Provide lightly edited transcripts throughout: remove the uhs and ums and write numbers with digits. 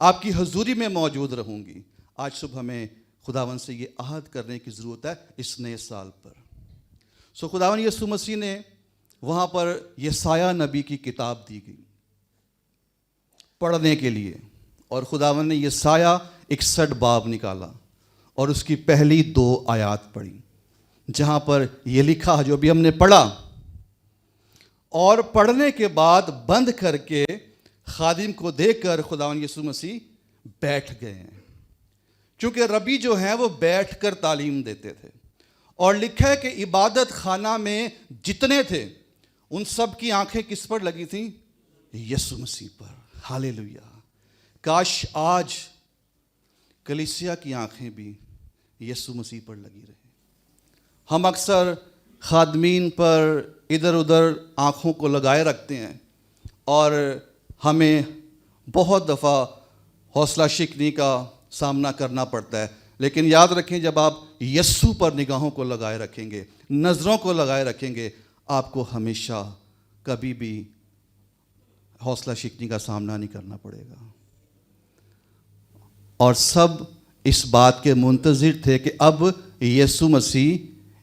آپ کی حضوری میں موجود رہوں گی. آج صبح ہمیں خداوند سے یہ عہد کرنے کی ضرورت ہے اس نئے سال پر. خداوند یسوع مسیح نے وہاں پر یسایہ نبی کی کتاب دی گئی پڑھنے کے لیے, اور خداوند نے یسایہ 61 باب نکالا اور اس کی پہلی 2 آیات پڑھی, جہاں پر یہ لکھا جو بھی ہم نے پڑھا, اور پڑھنے کے بعد بند کر کے خادم کو دے کر خداوند یسوع مسیح بیٹھ گئے ہیں, کیونکہ ربی جو ہیں وہ بیٹھ کر تعلیم دیتے تھے. اور لکھا ہے کہ عبادت خانہ میں جتنے تھے ان سب کی آنکھیں کس پر لگی تھیں؟ یسوع مسیح پر. ہاللیلویہ. کاش آج کلیسیا کی آنکھیں بھی یسوع مسیح پر لگی رہیں. ہم اکثر خادمین پر ادھر ادھر آنکھوں کو لگائے رکھتے ہیں اور ہمیں بہت دفعہ حوصلہ شکنی کا سامنا کرنا پڑتا ہے. لیکن یاد رکھیں, جب آپ یسوع پر نگاہوں کو لگائے رکھیں گے, نظروں کو لگائے رکھیں گے, آپ کو ہمیشہ کبھی بھی حوصلہ شکنی کا سامنا نہیں کرنا پڑے گا. اور سب اس بات کے منتظر تھے کہ اب یسوع مسیح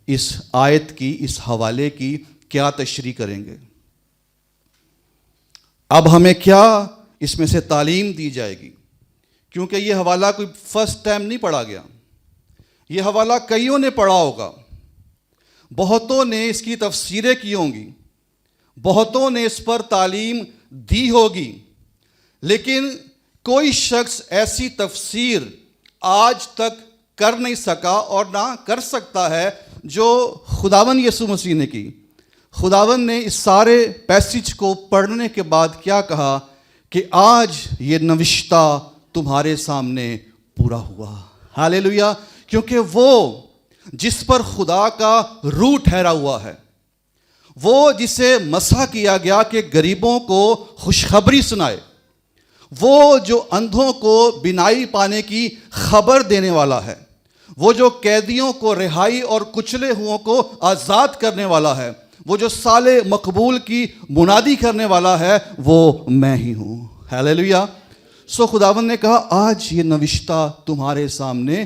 اس آیت کی, اس حوالے کی کیا تشریح کریں گے, اب ہمیں کیا اس میں سے تعلیم دی جائے گی. کیونکہ یہ حوالہ کوئی فرسٹ ٹائم نہیں پڑھا گیا, یہ حوالہ کئیوں نے پڑھا ہوگا, بہتوں نے اس کی تفسیریں کی ہوں گی, بہتوں نے اس پر تعلیم دی ہوگی, لیکن کوئی شخص ایسی تفسیر آج تک کر نہیں سکا اور نہ کر سکتا ہے جو خداوند یسوع مسیح نے کی. خداوند نے اس سارے پیسج کو پڑھنے کے بعد کیا کہا کہ آج یہ نوشتہ تمہارے سامنے پورا ہوا. ہاللیلویہ. کیونکہ وہ جس پر خدا کا روح ٹھہرا ہوا ہے, وہ جسے مسح کیا گیا کہ غریبوں کو خوشخبری سنائے, وہ جو اندھوں کو بینائی پانے کی خبر دینے والا ہے, وہ جو قیدیوں کو رہائی اور کچلے ہوئوں کو آزاد کرنے والا ہے, وہ جو سال مقبول کی منادی کرنے والا ہے, وہ میں ہی ہوں. ہاللیلویہ. خداوند نے کہا آج یہ نوشتہ تمہارے سامنے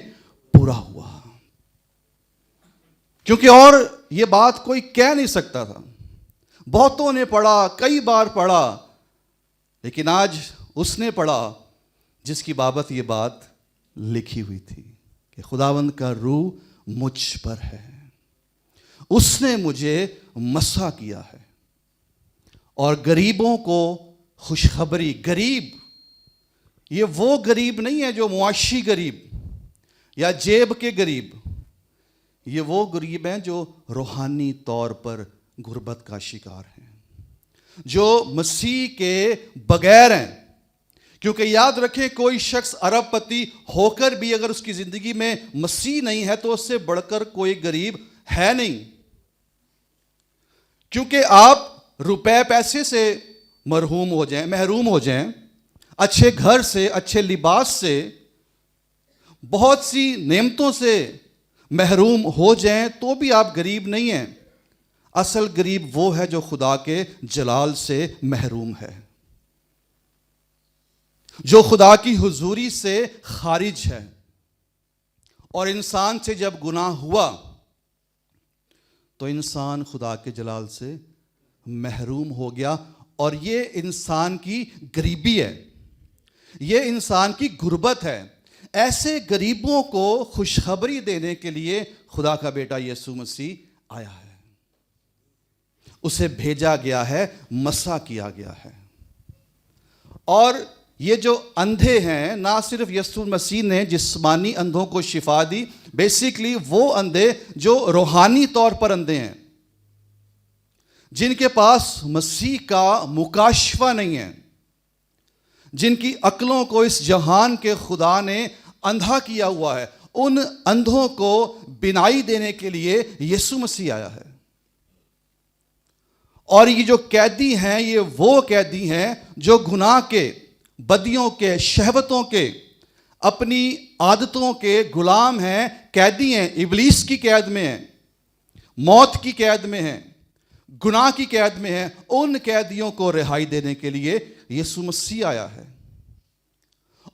پورا ہوا. کیونکہ اور یہ بات کوئی کہہ نہیں سکتا تھا. بہتوں نے پڑھا, کئی بار پڑھا, لیکن آج اس نے پڑھا جس کی بابت یہ بات لکھی ہوئی تھی کہ خداوند کا روح مجھ پر ہے, اس نے مجھے مسح کیا ہے اور غریبوں کو خوشخبری. غریب یہ وہ غریب نہیں ہے جو معاشی غریب یا جیب کے غریب, یہ وہ غریب ہیں جو روحانی طور پر غربت کا شکار ہیں, جو مسیح کے بغیر ہیں. کیونکہ یاد رکھیں, کوئی شخص ارب پتی ہو کر بھی اگر اس کی زندگی میں مسیح نہیں ہے تو اس سے بڑھ کر کوئی غریب ہے نہیں. کیونکہ آپ روپے پیسے سے محروم ہو جائیں, اچھے گھر سے, اچھے لباس سے, بہت سی نعمتوں سے محروم ہو جائیں تو بھی آپ غریب نہیں ہیں. اصل غریب وہ ہے جو خدا کے جلال سے محروم ہے, جو خدا کی حضوری سے خارج ہے. اور انسان سے جب گناہ ہوا تو انسان خدا کے جلال سے محروم ہو گیا, اور یہ انسان کی غریبی ہے, یہ انسان کی غربت ہے. ایسے غریبوں کو خوشخبری دینے کے لیے خدا کا بیٹا یسوع مسیح آیا ہے, اسے بھیجا گیا ہے, مسح کیا گیا ہے. اور یہ جو اندھے ہیں, نہ صرف یسوع مسیح نے جسمانی اندھوں کو شفا دی, بیسیکلی وہ اندھے جو روحانی طور پر اندھے ہیں, جن کے پاس مسیح کا مکاشفہ نہیں ہے, جن کی عقلوں کو اس جہان کے خدا نے اندھا کیا ہوا ہے, ان اندھوں کو بینائی دینے کے لیے یسوع مسیح آیا ہے. اور یہ جو قیدی ہیں, یہ وہ قیدی ہیں جو گناہ کے, بدیوں کے, شہوتوں کے, اپنی عادتوں کے غلام ہیں, قیدی ہیں, ابلیس کی قید میں ہیں, موت کی قید میں ہیں, گناہ کی قید میں ہیں. ان قیدیوں کو رہائی دینے کے لیے یسوع مسیح آیا ہے.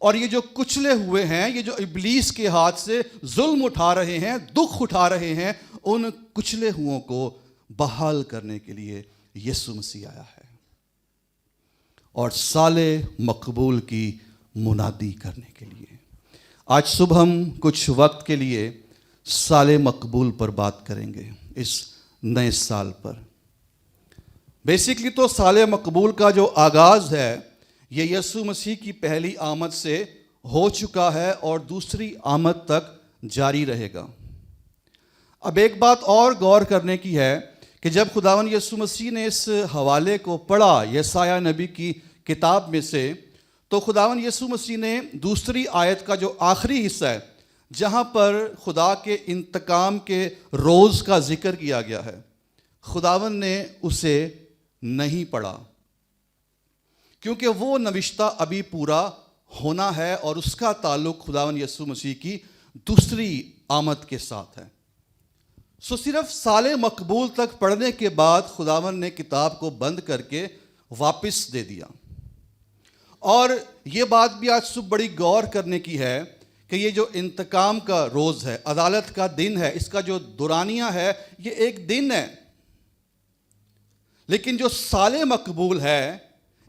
اور یہ جو کچلے ہوئے ہیں، یہ جو ابلیس کے ہاتھ سے ظلم اٹھا رہے ہیں، دکھ اٹھا رہے ہیں، ان کچلے ہوئوں کو بحال کرنے کے لیے یسوع مسیح آیا ہے، اور سال مقبول کی منادی کرنے کے لیے۔ آج صبح ہم کچھ وقت کے لیے سال مقبول پر بات کریں گے، اس نئے سال پر۔ بیسیکلی تو سال مقبول کا جو آغاز ہے یہ یسوع مسیح کی پہلی آمد سے ہو چکا ہے اور دوسری آمد تک جاری رہے گا۔ اب ایک بات اور غور کرنے کی ہے کہ جب خداوند یسوع مسیح نے اس حوالے کو پڑھا یسایہ نبی کی کتاب میں سے، تو خداوند یسوع مسیح نے دوسری آیت کا جو آخری حصہ ہے، جہاں پر خدا کے انتقام کے روز کا ذکر کیا گیا ہے، خداوند نے اسے نہیں پڑھا، کیونکہ وہ نوشتہ ابھی پورا ہونا ہے اور اس کا تعلق خداوند یسوع مسیح کی دوسری آمد کے ساتھ ہے۔ صرف سال مقبول تک پڑھنے کے بعد خداوند نے کتاب کو بند کر کے واپس دے دیا۔ اور یہ بات بھی آج صبح بڑی غور کرنے کی ہے کہ یہ جو انتقام کا روز ہے، عدالت کا دن ہے، اس کا جو دورانیہ ہے یہ ایک دن ہے، لیکن جو سال مقبول ہے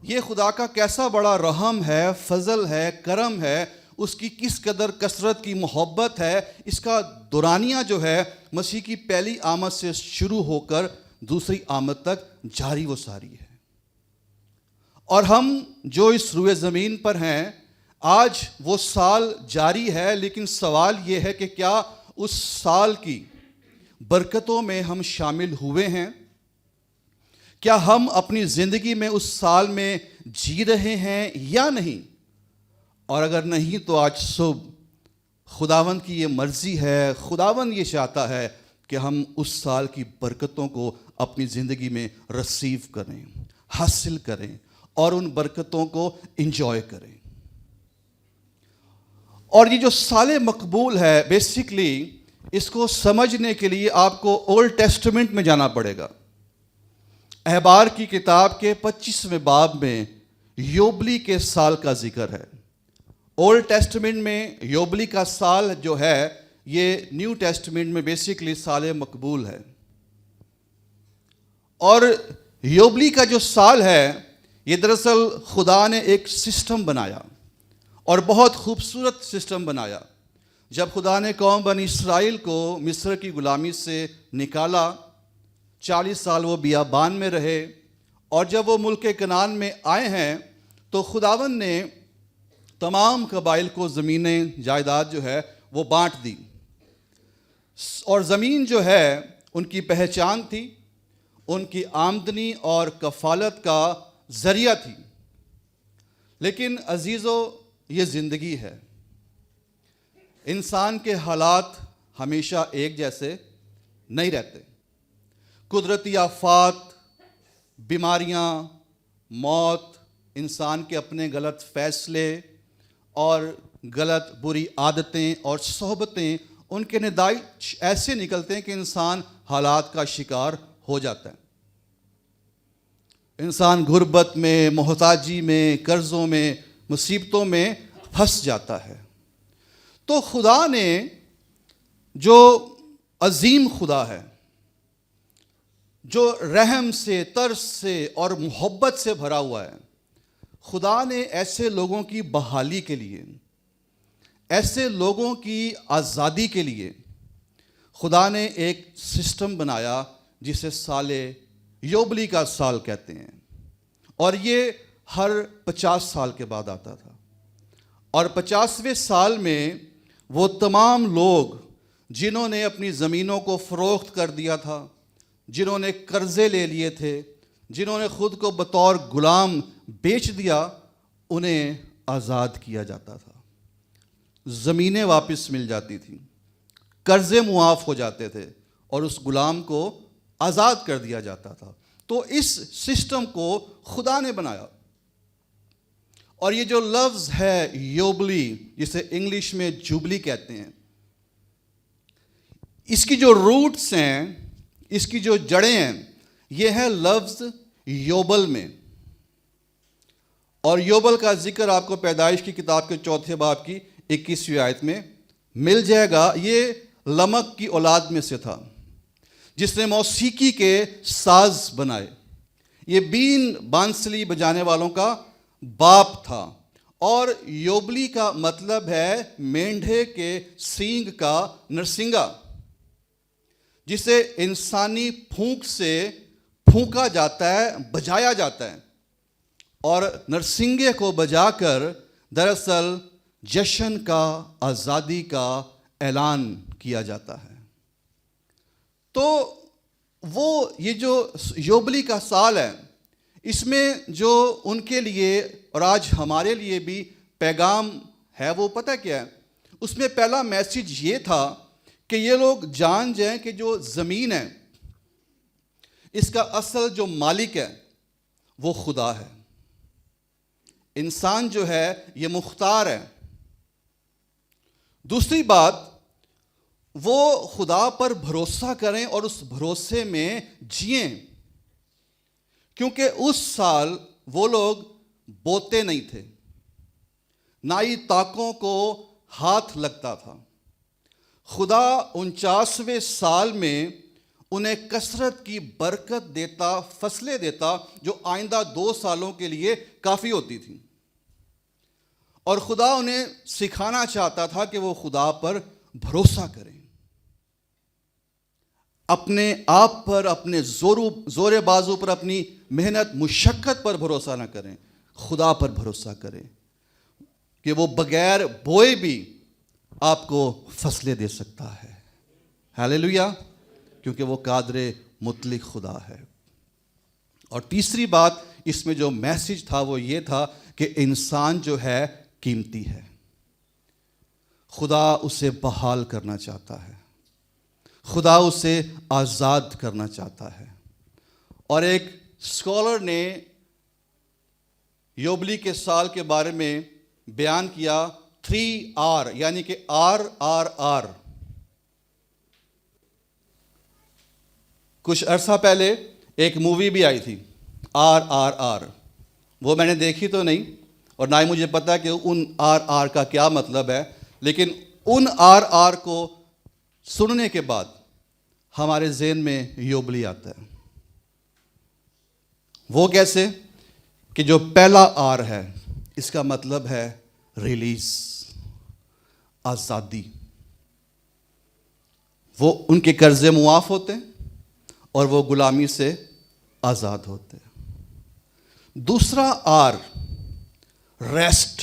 یہ خدا کا کیسا بڑا رحم ہے، فضل ہے، کرم ہے، اس کی کس قدر کثرت کی محبت ہے، اس کا دورانیہ جو ہے مسیح کی پہلی آمد سے شروع ہو کر دوسری آمد تک جاری و ساری ہے۔ اور ہم جو اس روئے زمین پر ہیں، آج وہ سال جاری ہے، لیکن سوال یہ ہے کہ کیا اس سال کی برکتوں میں ہم شامل ہوئے ہیں؟ کیا ہم اپنی زندگی میں اس سال میں جی رہے ہیں یا نہیں؟ اور اگر نہیں تو آج صبح خداوند کی یہ مرضی ہے، خداوند یہ چاہتا ہے کہ ہم اس سال کی برکتوں کو اپنی زندگی میں ریسیو کریں، حاصل کریں اور ان برکتوں کو انجوائے کریں۔ اور یہ جو سال مقبول ہے، بیسیکلی اس کو سمجھنے کے لیے آپ کو اولڈ ٹیسٹمنٹ میں جانا پڑے گا۔ احبار کی کتاب کے 25ویں باب میں یوبلی کے سال کا ذکر ہے۔ اولڈ ٹیسٹمنٹ میں یوبلی کا سال جو ہے یہ نیو ٹیسٹمنٹ میں بیسیکلی سال مقبول ہے۔ اور یوبلی کا جو سال ہے یہ دراصل خدا نے ایک سسٹم بنایا اور بہت خوبصورت سسٹم بنایا۔ جب خدا نے قوم بنی اسرائیل کو مصر کی غلامی سے نکالا، 40 سال وہ بیابان میں رہے، اور جب وہ ملک کنعان میں آئے ہیں تو خداوند نے تمام قبائل کو زمینیں جائیداد جو ہے وہ بانٹ دی، اور زمین جو ہے ان کی پہچان تھی، ان کی آمدنی اور کفالت کا ذریعہ تھی۔ لیکن عزیزو، یہ زندگی ہے، انسان کے حالات ہمیشہ ایک جیسے نہیں رہتے۔ قدرتی آفات، بیماریاں، موت، انسان کے اپنے غلط فیصلے اور غلط بری عادتیں اور صحبتیں، ان کے نتائج ایسے نکلتے ہیں کہ انسان حالات کا شکار ہو جاتا ہے۔ انسان غربت میں، محتاجی میں، قرضوں میں، مصیبتوں میں پھنس جاتا ہے۔ تو خدا نے جو عظیم خدا ہے، جو رحم سے، ترس سے اور محبت سے بھرا ہوا ہے، خدا نے ایسے لوگوں کی بحالی کے لیے، ایسے لوگوں کی آزادی کے لیے خدا نے ایک سسٹم بنایا جسے سال یوبلی کا سال کہتے ہیں، اور یہ ہر 50 سال کے بعد آتا تھا۔ اور 50ویں سال میں وہ تمام لوگ جنہوں نے اپنی زمینوں کو فروخت کر دیا تھا، جنہوں نے قرضے لے لیے تھے، جنہوں نے خود کو بطور غلام بیچ دیا، انہیں آزاد کیا جاتا تھا۔ زمینیں واپس مل جاتی تھیں، قرضے معاف ہو جاتے تھے، اور اس غلام کو آزاد کر دیا جاتا تھا۔ تو اس سسٹم کو خدا نے بنایا۔ اور یہ جو لفظ ہے یوبلی، جسے انگلش میں جوبلی کہتے ہیں، اس کی جو روٹس ہیں، اس کی جو جڑیں ہیں، یہ ہے لفظ یوبل میں، اور یوبل کا ذکر آپ کو پیدائش کی کتاب کے 4 باب کی 21ویں آیت میں مل جائے گا. یہ لمک کی اولاد میں سے تھا جس نے موسیقی کے ساز بنائے. یہ بین بانسلی بجانے والوں کا باپ تھا. اور یوبلی کا مطلب ہے مینڈھے کے سینگ کا نرسنگا، جسے انسانی پھونک سے پھونکا جاتا ہے، بجایا جاتا ہے. اور نرسنگے کو بجا کر دراصل جشن کا، آزادی کا اعلان کیا جاتا ہے. تو وہ یہ جو یوبلی کا سال ہے، اس میں جو ان کے لیے اور آج ہمارے لیے بھی پیغام ہے وہ پتہ کیا ہے؟ اس میں پہلا میسیج یہ تھا کہ یہ لوگ جان جائیں کہ جو زمین ہے اس کا اصل جو مالک ہے وہ خدا ہے. انسان جو ہے یہ مختار ہے. دوسری بات، وہ خدا پر بھروسہ کریں اور اس بھروسے میں جئیں، کیونکہ اس سال وہ لوگ بوتے نہیں تھے، نہ ہی تاکوں کو ہاتھ لگتا تھا. خدا 49ویں سال میں انہیں کثرت کی برکت دیتا، فصلیں دیتا جو آئندہ 2 سالوں کے لیے کافی ہوتی تھیں. اور خدا انہیں سکھانا چاہتا تھا کہ وہ خدا پر بھروسہ کریں، اپنے آپ پر، اپنے زور بازو پر، اپنی محنت مشقت پر بھروسہ نہ کریں، خدا پر بھروسہ کریں کہ وہ بغیر بوئے بھی آپ کو فصلیں دے سکتا ہے. ہاللیلویا، کیونکہ وہ قادر مطلق خدا ہے. اور تیسری بات اس میں جو میسیج تھا وہ یہ تھا کہ انسان جو ہے قیمتی ہے. خدا اسے بحال کرنا چاہتا ہے، خدا اسے آزاد کرنا چاہتا ہے. اور ایک اسکالر نے یوبلی کے سال کے بارے میں بیان کیا 3R، یعنی کہ RRR. کچھ عرصہ پہلے ایک مووی بھی آئی تھی RRR. وہ میں نے دیکھی تو نہیں اور نہ ہی مجھے پتا کہ ان RR کا کیا مطلب ہے، لیکن ان RR کو سننے کے بعد ہمارے ذہن میں یوبلی آتا ہے. وہ کیسے کہ جو پہلا R ہے اس کا مطلب ہے ریلیز، آزادی. وہ ان کے قرضے معاف ہوتے ہیں اور وہ غلامی سے آزاد ہوتے ہیں. دوسرا R ریسٹ،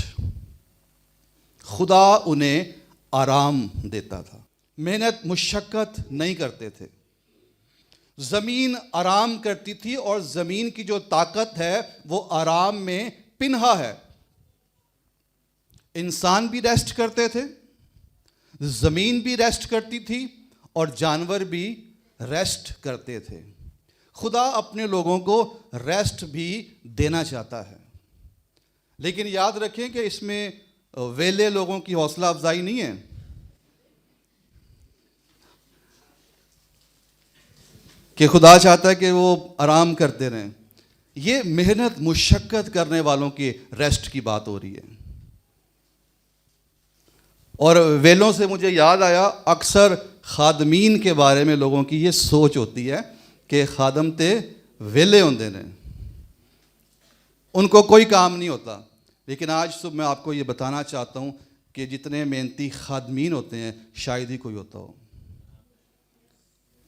خدا انہیں آرام دیتا تھا، محنت مشقت نہیں کرتے تھے. زمین آرام کرتی تھی اور زمین کی جو طاقت ہے وہ آرام میں پنہا ہے. انسان بھی ریسٹ کرتے تھے، زمین بھی ریسٹ کرتی تھی اور جانور بھی ریسٹ کرتے تھے. خدا اپنے لوگوں کو ریسٹ بھی دینا چاہتا ہے، لیکن یاد رکھیں کہ اس میں ویلے لوگوں کی حوصلہ افزائی نہیں ہے. کہ خدا چاہتا ہے کہ وہ آرام کرتے رہیں. یہ محنت مشقت کرنے والوں کی ریسٹ کی بات ہو رہی ہے. اور ویلوں سے مجھے یاد آیا، اکثر خادمین کے بارے میں لوگوں کی یہ سوچ ہوتی ہے کہ خادم تے ویلے ہوندے نے، ان کو کوئی کام نہیں ہوتا. لیکن آج صبح میں آپ کو یہ بتانا چاہتا ہوں کہ جتنے محنتی خادمین ہوتے ہیں شاید ہی کوئی ہوتا ہو.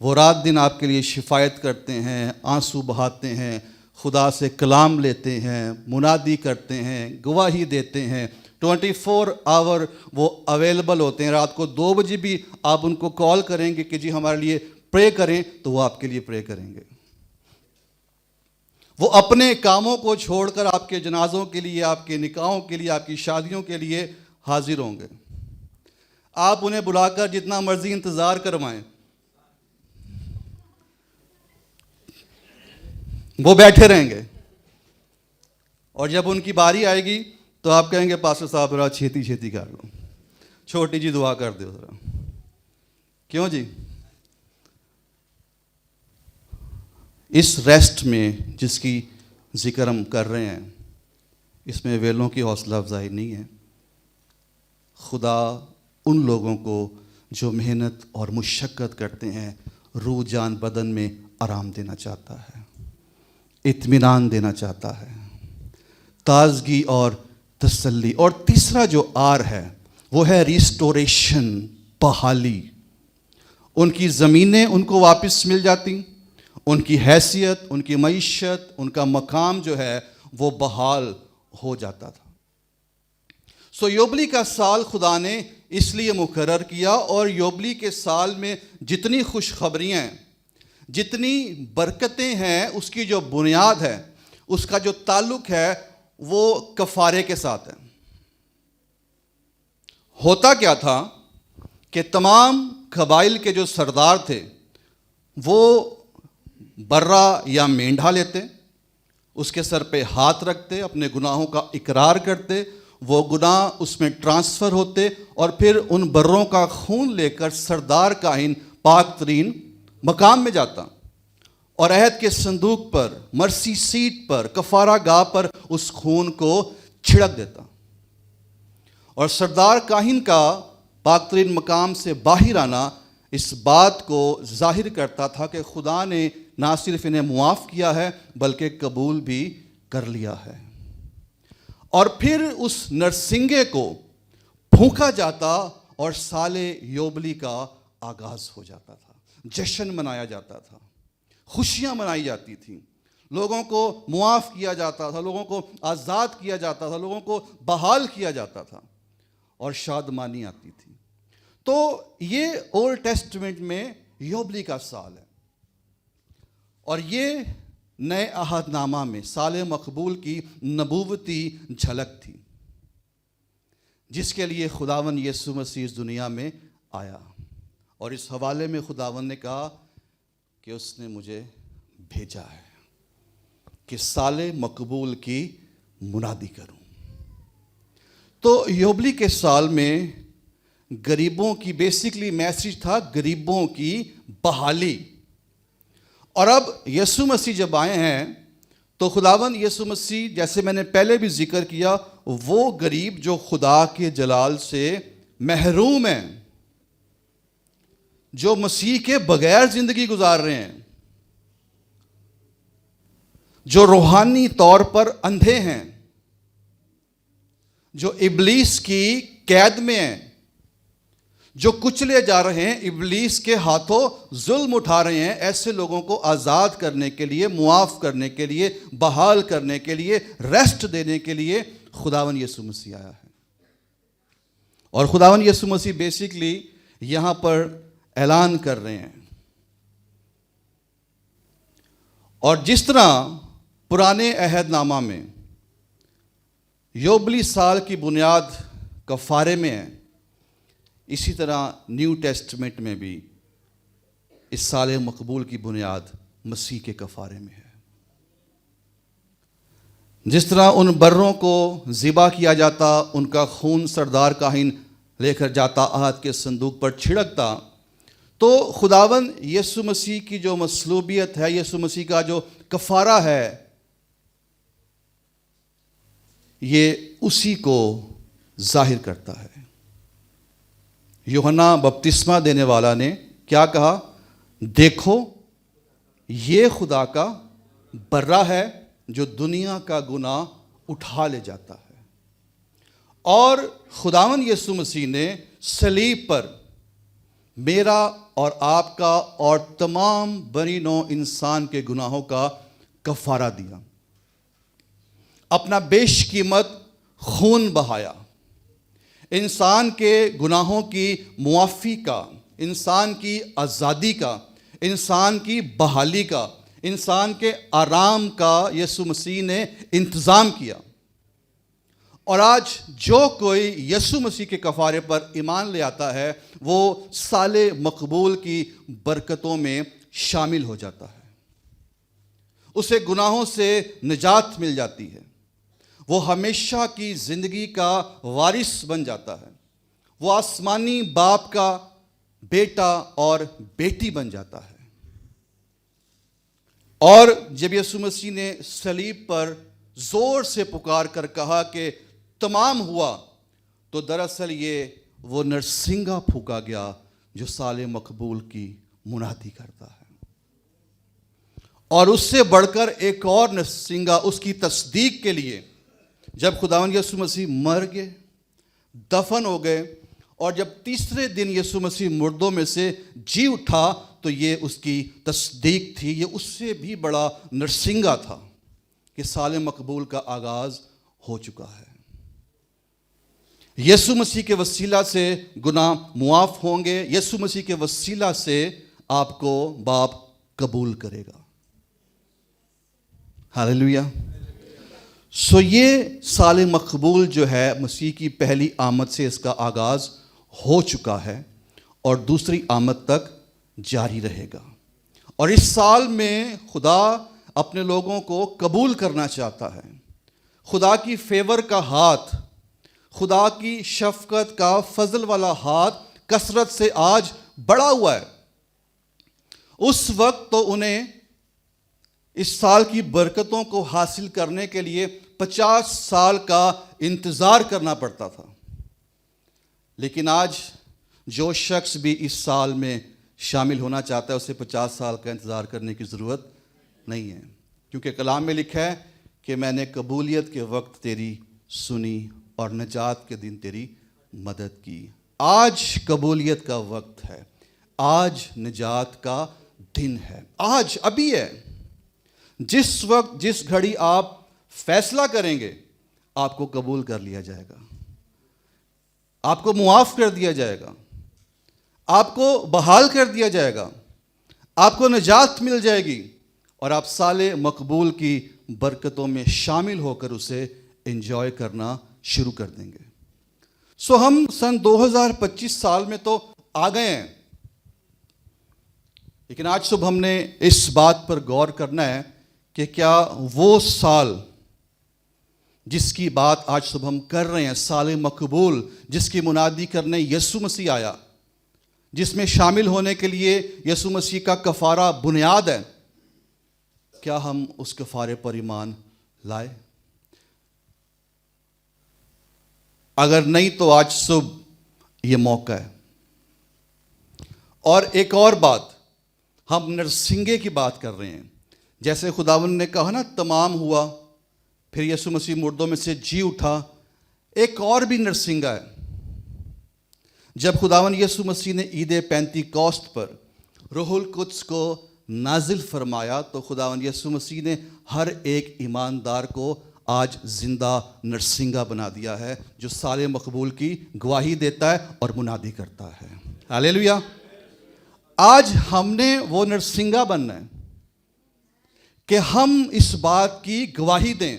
وہ رات دن آپ کے لیے شفایت کرتے ہیں، آنسو بہاتے ہیں، خدا سے کلام لیتے ہیں، منادی کرتے ہیں، گواہی دیتے ہیں. 24 آور وہ اویلیبل ہوتے ہیں. رات کو 2 بجے بھی آپ ان کو کال کریں گے کہ جی ہمارے لیے پرے کریں تو وہ آپ کے لیے پرے کریں گے. وہ اپنے کاموں کو چھوڑ کر آپ کے جنازوں کے لیے، آپ کے نکاحوں کے لیے، آپ کی شادیوں کے لیے حاضر ہوں گے. آپ انہیں بلا کر جتنا مرضی انتظار کروائیں، وہ بیٹھے رہیں گے. اور جب ان کی باری آئے گی تو آپ کہیں گے پاسٹر صاحب ذرا چھیتی چھیتی کر لو، چھوٹی جی دعا کر دو ذرا. کیوں جی؟ اس ریسٹ میں جس کی ذکر ہم کر رہے ہیں، اس میں ویلوں کی حوصلہ افزائی نہیں ہے. خدا ان لوگوں کو جو محنت اور مشقت کرتے ہیں روح جان بدن میں آرام دینا چاہتا ہے، اطمینان دینا چاہتا ہے، تازگی اور تسلی. اور تیسرا جو آر ہے وہ ہے ریسٹوریشن، بحالی. ان کی زمینیں ان کو واپس مل جاتی، ان کی حیثیت، ان کی معیشت، ان کا مقام جو ہے وہ بحال ہو جاتا تھا. یوبلی کا سال خدا نے اس لیے مقرر کیا، اور یوبلی کے سال میں جتنی خوشخبریاں ہیں، جتنی برکتیں ہیں، اس کی جو بنیاد ہے، اس کا جو تعلق ہے وہ کفارے کے ساتھ ہے. ہوتا کیا تھا کہ تمام قبائل کے جو سردار تھے وہ برہ یا مینڈھا لیتے، اس کے سر پہ ہاتھ رکھتے، اپنے گناہوں کا اقرار کرتے، وہ گناہ اس میں ٹرانسفر ہوتے، اور پھر ان بروں کا خون لے کر سردار کاہن پاک ترین مقام میں جاتا اور عہد کے صندوق پر، مرسی سیٹ پر، کفارہ گاہ پر اس خون کو چھڑک دیتا. اور سردار کاہن کا پاک ترین مقام سے باہر آنا اس بات کو ظاہر کرتا تھا کہ خدا نے نہ صرف انہیں معاف کیا ہے بلکہ قبول بھی کر لیا ہے. اور پھر اس نرسنگے کو پھونکا جاتا اور سال یوبلی کا آغاز ہو جاتا تھا. جشن منایا جاتا تھا، خوشیاں منائی جاتی تھیں، لوگوں کو معاف کیا جاتا تھا، لوگوں کو آزاد کیا جاتا تھا، لوگوں کو بحال کیا جاتا تھا، اور شادمانی آتی تھی. تو یہ اولڈ ٹیسٹمنٹ میں یوبلی کا سال ہے، اور یہ نئے عہد نامہ میں سال مقبول کی نبوتی جھلک تھی جس کے لیے خداوند یسوع مسیح اس دنیا میں آیا. اور اس حوالے میں خداوند نے کہا کہ اس نے مجھے بھیجا ہے کہ سال مقبول کی منادی کروں. تو یوبلی کے سال میں غریبوں کی بیسیکلی میسیج تھا غریبوں کی بحالی. اور اب یسوع مسیح جب آئے ہیں تو خداوند یسوع مسیح، جیسے میں نے پہلے بھی ذکر کیا، وہ غریب جو خدا کے جلال سے محروم ہیں، جو مسیح کے بغیر زندگی گزار رہے ہیں، جو روحانی طور پر اندھے ہیں، جو ابلیس کی قید میں ہیں، جو کچلے جا رہے ہیں، ابلیس کے ہاتھوں ظلم اٹھا رہے ہیں، ایسے لوگوں کو آزاد کرنے کے لیے، معاف کرنے کے لیے، بحال کرنے کے لیے، ریسٹ دینے کے لیے خداوند یسوع مسیح آیا ہے. اور خداوند یسوع مسیح بیسیکلی یہاں پر اعلان کر رہے ہیں. اور جس طرح پرانے عہد نامہ میں یوبلی سال کی بنیاد کفارے میں ہے، اسی طرح نیو ٹیسٹمنٹ میں بھی اس سال مقبول کی بنیاد مسیح کے کفارے میں ہے. جس طرح ان بروں کو ذبح کیا جاتا، ان کا خون سردار کاہن لے کر جاتا، عہد کے صندوق پر چھڑکتا، تو خداوند یسوع مسیح کی جو مصلوبیت ہے، یسوع مسیح کا جو کفارہ ہے، یہ اسی کو ظاہر کرتا ہے. یوحنا بپتسمہ دینے والا نے کیا کہا؟ دیکھو یہ خدا کا برہ ہے جو دنیا کا گناہ اٹھا لے جاتا ہے. اور خداوند یسوع مسیح نے صلیب پر میرا اور آپ کا اور تمام بنی نوع انسان کے گناہوں کا کفارہ دیا، اپنا بیش قیمت خون بہایا، انسان کے گناہوں کی معافی کا، انسان کی آزادی کا، انسان کی بحالی کا، انسان کے آرام کا یسوع مسیح نے انتظام کیا. اور آج جو کوئی یسوع مسیح کے کفارے پر ایمان لے آتا ہے وہ سال مقبول کی برکتوں میں شامل ہو جاتا ہے. اسے گناہوں سے نجات مل جاتی ہے، وہ ہمیشہ کی زندگی کا وارث بن جاتا ہے، وہ آسمانی باپ کا بیٹا اور بیٹی بن جاتا ہے. اور جب یسوع مسیح نے صلیب پر زور سے پکار کر کہا کہ تمام ہوا، تو دراصل یہ وہ نرسنگا پھونکا گیا جو سال مقبول کی منادی کرتا ہے۔ اور اس سے بڑھ کر ایک اور نرسنگا اس کی تصدیق کے لیے، جب خداوند یسوع مسیح مر گئے، دفن ہو گئے، اور جب تیسرے دن یسوع مسیح مردوں میں سے جی اٹھا، تو یہ اس کی تصدیق تھی، یہ اس سے بھی بڑا نرسنگا تھا کہ سال مقبول کا آغاز ہو چکا ہے۔ یسوع مسیح کے وسیلہ سے گناہ معاف ہوں گے، یسوع مسیح کے وسیلہ سے آپ کو باپ قبول کرے گا۔ ہاللیلویا۔ سو یہ سال مقبول جو ہے مسیح کی پہلی آمد سے اس کا آغاز ہو چکا ہے اور دوسری آمد تک جاری رہے گا۔ اور اس سال میں خدا اپنے لوگوں کو قبول کرنا چاہتا ہے۔ خدا کی فیور کا ہاتھ، خدا کی شفقت کا فضل والا ہاتھ کثرت سے آج بڑھا ہوا ہے۔ اس وقت تو انہیں اس سال کی برکتوں کو حاصل کرنے کے لیے 50 سال کا انتظار کرنا پڑتا تھا، لیکن آج جو شخص بھی اس سال میں شامل ہونا چاہتا ہے اسے 50 سال کا انتظار کرنے کی ضرورت نہیں ہے، کیونکہ کلام میں لکھا ہے کہ میں نے قبولیت کے وقت تیری سنی اور نجات کے دن تیری مدد کی۔ آج قبولیت کا وقت ہے، آج نجات کا دن ہے، آج ابھی ہے۔ جس وقت جس گھڑی آپ فیصلہ کریں گے آپ کو قبول کر لیا جائے گا، آپ کو معاف کر دیا جائے گا، آپ کو بحال کر دیا جائے گا، آپ کو نجات مل جائے گی، اور آپ سال مقبول کی برکتوں میں شامل ہو کر اسے انجوائے کرنا شروع کر دیں گے۔ سو ہم سن 2025 سال میں تو آ گئے ہیں، لیکن آج صبح ہم نے اس بات پر غور کرنا ہے کہ کیا وہ سال جس کی بات آج صبح ہم کر رہے ہیں، سال مقبول جس کی منادی کرنے یسوع مسیح آیا، جس میں شامل ہونے کے لیے یسوع مسیح کا کفارہ بنیاد ہے، کیا ہم اس کفارے پر ایمان لائے؟ اگر نہیں تو آج صبح یہ موقع ہے۔ اور ایک اور بات، ہم نرسنگے کی بات کر رہے ہیں، جیسے خداوند نے کہا نا تمام ہوا، پھر یسوع مسیح مردوں میں سے جی اٹھا، ایک اور بھی نرسنگا ہے۔ جب خداوند یسوع مسیح نے عید پینتیکوست پر روح القدس کو نازل فرمایا، تو خداوند یسوع مسیح نے ہر ایک ایماندار کو آج زندہ نرسنگا بنا دیا ہے، جو سال مقبول کی گواہی دیتا ہے اور منادی کرتا ہے۔ ہاللیلویا۔ آج ہم نے وہ نرسنگا بننا ہے کہ ہم اس بات کی گواہی دیں،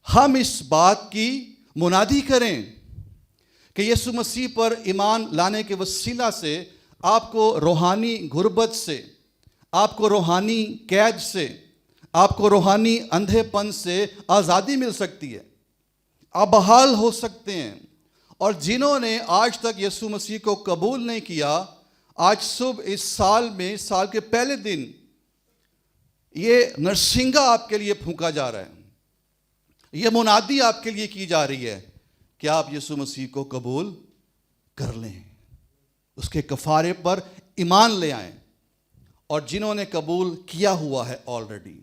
ہم اس بات کی منادی کریں کہ یسوع مسیح پر ایمان لانے کے وسیلہ سے آپ کو روحانی غربت سے، آپ کو روحانی قید سے، آپ کو روحانی اندھے پن سے آزادی مل سکتی ہے، آپ بحال ہو سکتے ہیں۔ اور جنہوں نے آج تک یسوع مسیح کو قبول نہیں کیا، آج صبح اس سال میں، سال کے پہلے دن یہ نرسنگا آپ کے لیے پھونکا جا رہا ہے، یہ منادی آپ کے لیے کی جا رہی ہے کہ آپ یسوع مسیح کو قبول کر لیں، اس کے کفارے پر ایمان لے آئیں۔ اور جنہوں نے قبول کیا ہوا ہے آلریڈی،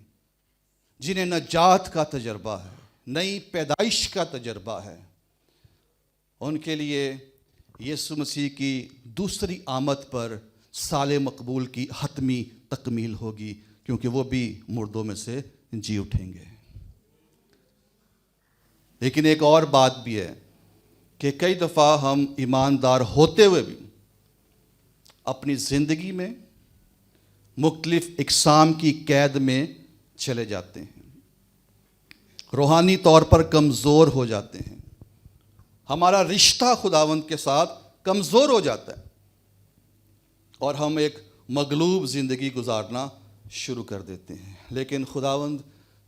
جنہیں نجات کا تجربہ ہے، نئی پیدائش کا تجربہ ہے، ان کے لیے یسوع مسیح کی دوسری آمد پر سال مقبول کی حتمی تکمیل ہوگی، کیونکہ وہ بھی مردوں میں سے جی اٹھیں گے۔ لیکن ایک اور بات بھی ہے کہ کئی دفعہ ہم ایماندار ہوتے ہوئے بھی اپنی زندگی میں مختلف اقسام کی قید میں چلے جاتے ہیں، روحانی طور پر کمزور ہو جاتے ہیں، ہمارا رشتہ خداوند کے ساتھ کمزور ہو جاتا ہے، اور ہم ایک مغلوب زندگی گزارنا شروع کر دیتے ہیں۔ لیکن خداوند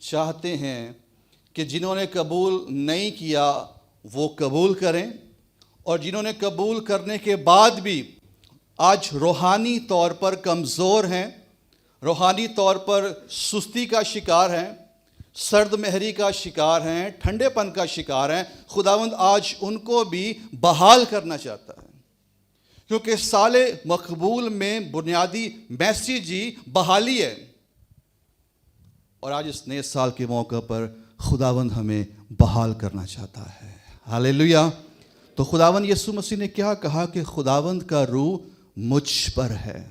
چاہتے ہیں کہ جنہوں نے قبول نہیں کیا وہ قبول کریں، اور جنہوں نے قبول کرنے کے بعد بھی آج روحانی طور پر کمزور ہیں، روحانی طور پر سستی کا شکار ہیں، سرد مہری کا شکار ہیں، ٹھنڈے پن کا شکار ہیں، خداوند آج ان کو بھی بحال کرنا چاہتا ہے، کیونکہ سال مقبول میں بنیادی میسیج ہی بحالی ہے۔ اور آج اس نئے سال کے موقع پر خداوند ہمیں بحال کرنا چاہتا ہے۔ ہاللیلویہ۔ تو خداوند یسوع مسیح نے کیا کہا کہ خداوند کا روح مجھ پر ہے،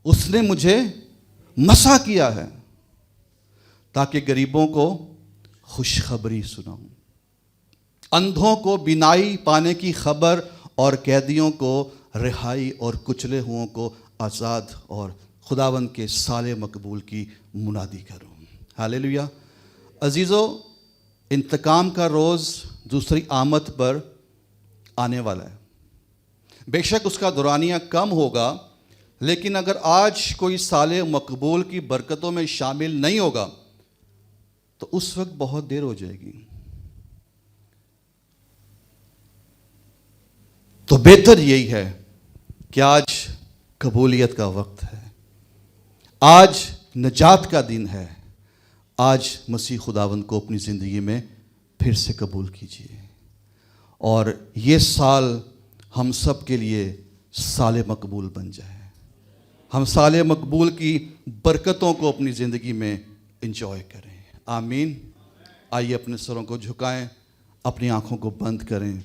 اس نے مجھے مسح کیا ہے تاکہ غریبوں کو خوشخبری سناؤں، اندھوں کو بینائی پانے کی خبر، اور قیدیوں کو رہائی، اور کچلے ہوئوں کو آزاد، اور خداوند کے سال مقبول کی منادی کروں۔ ہاللیلویہ۔ عزیزو، انتقام کا روز دوسری آمد پر آنے والا ہے۔ بے شک اس کا دورانیہ کم ہوگا، لیکن اگر آج کوئی سال مقبول کی برکتوں میں شامل نہیں ہوگا تو اس وقت بہت دیر ہو جائے گی۔ تو بہتر یہی ہے کہ آج قبولیت کا وقت ہے، آج نجات کا دن ہے، آج مسیح خداوند کو اپنی زندگی میں پھر سے قبول کیجیے، اور یہ سال ہم سب کے لیے سال مقبول بن جائے، ہم سال مقبول کی برکتوں کو اپنی زندگی میں انجوائے کریں۔ آمین۔ آئیے اپنے سروں کو جھکائیں، اپنی آنکھوں کو بند کریں۔